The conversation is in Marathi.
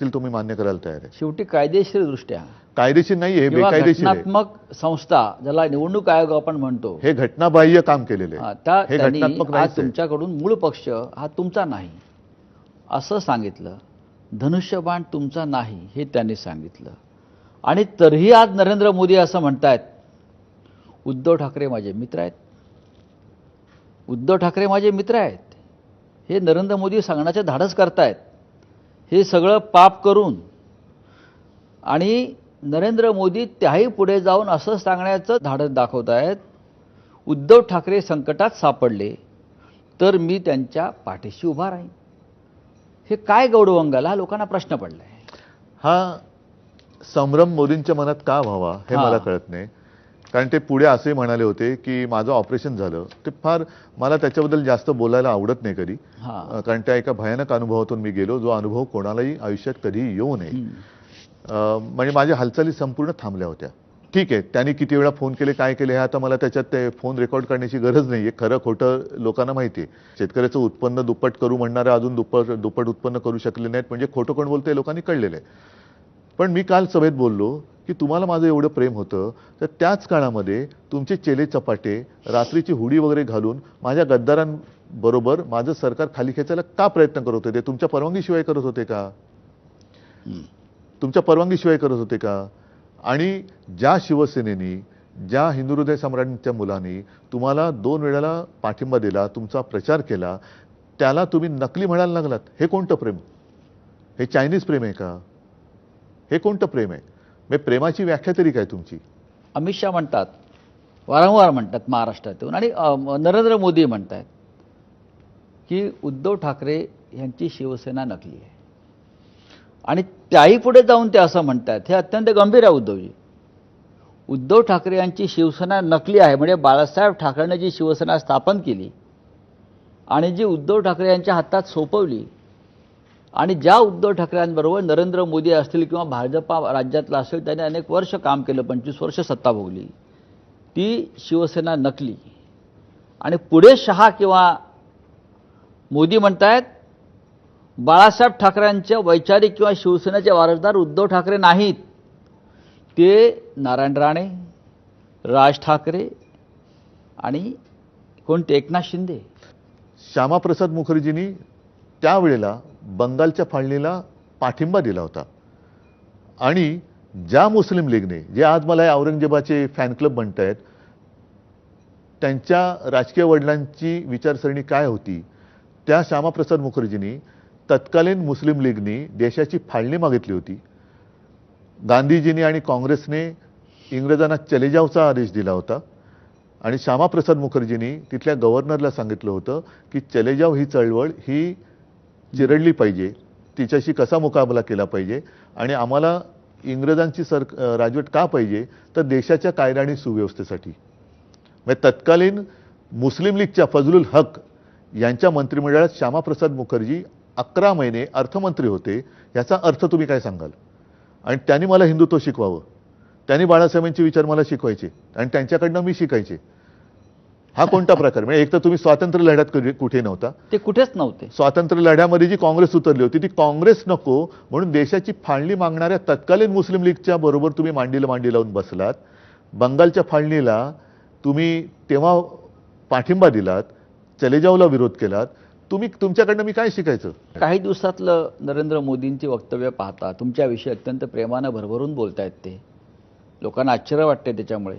तुम्ही मान्य करायला तयार आहे? शेवटी कायदेशीरदृष्ट्या कायदेशीर नाहीये, किंवा बेकायदेशीर आहे. घटनात्मक संस्था ज्याला निवडणूक आयोग आपण म्हणतो, हे घटनाबाह्य काम केलेले हा, आहे. हे त्यांनी घटनात्मक आज नाहीच आहे. तुमच्याकडून मूळ पक्ष हा तुमचा नाही असं सांगितलं, धनुष्यबाण तुमचा नाही हे त्यांनी सांगितलं. आणि तरीही आज नरेंद्र मोदी असं म्हणतायत, उद्धव ठाकरे माझे मित्र आहेत, उद्धव ठाकरे माझे मित्र आहेत. हे नरेंद्र मोदी सांगण्याचे धाडस करतायत. हे सगळं पाप करून आणि नरेंद्र मोदी त्याही पुढे जाऊन असं सांगण्याचं धाडस दाखवत आहेत, उद्धव ठाकरे संकटात सापडले तर मी त्यांच्या पाठीशी उभा राहीन. हे काय गौडवंगाला हा लोकांना प्रश्न पडलाय. हा संभ्रम मोदींच्या मनात का व्हावा हे हा. मला कळत नाही. कारण ते पुढे असे म्हणाले होते की माझं ऑपरेशन झालं. ते फार मला त्याच्याबद्दल जास्त बोलायला आवडत नाही कधी, हा. कारण त्या एका भयानक अनुभवातून मी गेलो, जो अनुभव कोणालाही आयुष्यात कधी येऊ नये. म्हणजे माझ्या हालचाली संपूर्ण थांबल्या होत्या. ठीक आहे, त्यांनी किती वेळा फोन केले, काय केले, हे आता मला त्याच्यात ते फोन रेकॉर्ड करण्याची गरज नाहीये. खरं खोटं लोकांना माहिती आहे. शेतकऱ्याचं उत्पन्न दुप्पट करू म्हणणारे अजून दुप्पट उत्पन्न करू शकले नाहीत, म्हणजे खोटं कोण बोलतंय लोकांनी कळलेलं आहे. पण मी काल सभेत बोललो की तुम्हाला माझं एवढं प्रेम होतं, तर त्याच काळामध्ये तुमचे चेले चपाटे रात्रीची हुडी वगैरे घालून माझ्या गद्दारांबरोबर माझं सरकार खाली खेचायला का प्रयत्न करत होते? तुमच्या परवानगीशिवाय करत होते का? तुमच्या परवानगीशिवाय करत होते का? आणि ज्या शिवसेनेनी, ज्या हिंदू हृदय सम्राटांच्या मुलांनी तुम्हाला 2 वेळेला पाठिंबा दिला, तुमचा प्रचार केला, त्याला तुम्ही नकली म्हणायला लागलात. हे कोणतं प्रेम? हे चायनीज प्रेम आहे का? हे कोणतं प्रेम आहे? म्हणजे प्रेमाची व्याख्या तरी काय तुमची? अमित शहा म्हणतात, वारंवार म्हणतात महाराष्ट्रातून, आणि नरेंद्र मोदी म्हणतात की उद्धव ठाकरे यांची शिवसेना नकली आहे. आणि त्याही पुढे जाऊन ते असं म्हणतात, हे अत्यंत गंभीर आहे उद्धवजी. उद्धव ठाकरे यांची शिवसेना नकली आहे म्हणजे बाळासाहेब ठाकरेंनी जी शिवसेना स्थापन केली आणि जी उद्धव ठाकरे यांच्या हातात सोपवली, आणि ज्या उद्धव ठाकरेंबरोबर नरेंद्र मोदी असतील किंवा भाजपा राज्यातला असेल, त्यांनी अनेक वर्ष काम केलं, 25 वर्ष सत्ता भोगली, ती शिवसेना नकली. आणि पुढे शहा किंवा मोदी म्हणतायत बाळासाहेब ठाकरेंच्या वैचारिक किंवा शिवसेनेचे वारसदार उद्धव ठाकरे नाहीत, ते नारायण राणे, राज ठाकरे आणि कोणते एकनाथ शिंदे. श्यामाप्रसाद मुखर्जींनी त्यावेळेला बंगालच्या फाळणीला पाठिंबा दिला होता. आणि ज्या मुस्लिम लीगने, जे आज मला या औरंगजेबाचे फॅन क्लब म्हणतायत, त्यांच्या राजकीय वडिलांची विचारसरणी काय होती, त्या श्यामाप्रसाद मुखर्जींनी तत्कालीन मुस्लिम लीगनी देशाची फाळणी मागितली होती. गांधीजींनी आणि काँग्रेसने इंग्रजांना चले जावचा आदेश दिला होता. आणि श्यामाप्रसाद मुखर्जींनी तिथल्या गव्हर्नरला सांगितलं होतं की चले जाव ही चळवळ ही चिरडली पाहिजे, तिच्याशी कसा मुकाबला केला पाहिजे, आणि आम्हाला इंग्रजांची राजवट का पाहिजे, तर देशाच्या कायदा आणि सुव्यवस्थेसाठी. म्हणजे तत्कालीन मुस्लिम लीगच्या फजलुल हक यांच्या मंत्रिमंडळात श्यामाप्रसाद मुखर्जी 11 महिने अर्थमंत्री होते. याचा अर्थ तुम्ही काय सांगाल? आणि त्यांनी मला हिंदुत्व शिकवावं, त्यांनी बाळासाहेबांचे विचार मला शिकवायचे आणि त्यांच्याकडनं मी शिकायचे. हा कोणता प्रकार? म्हणजे एक तर तुम्ही स्वातंत्र्य लढ्यात कुठे नव्हता, ते कुठेच नव्हते. स्वातंत्र्य लढ्यामध्ये जी काँग्रेस उतरली होती, ती काँग्रेस नको म्हणून देशाची फाळणी मागणाऱ्या तत्कालीन मुस्लिम लीगच्या बरोबर तुम्ही मांडीला मांडी लावून बसलात. बंगालच्या फाळणीला तुम्ही तेव्हा पाठिंबा दिलात, चले जावला विरोध केलात. तुमच्याकडनं मी काय शिकायचं? काही दिवसातलं नरेंद्र मोदींची वक्तव्य पाहता तुमच्याविषयी अत्यंत प्रेमानं भरभरून बोलतायत ते. लोकांना आश्चर्य वाटते त्याच्यामुळे.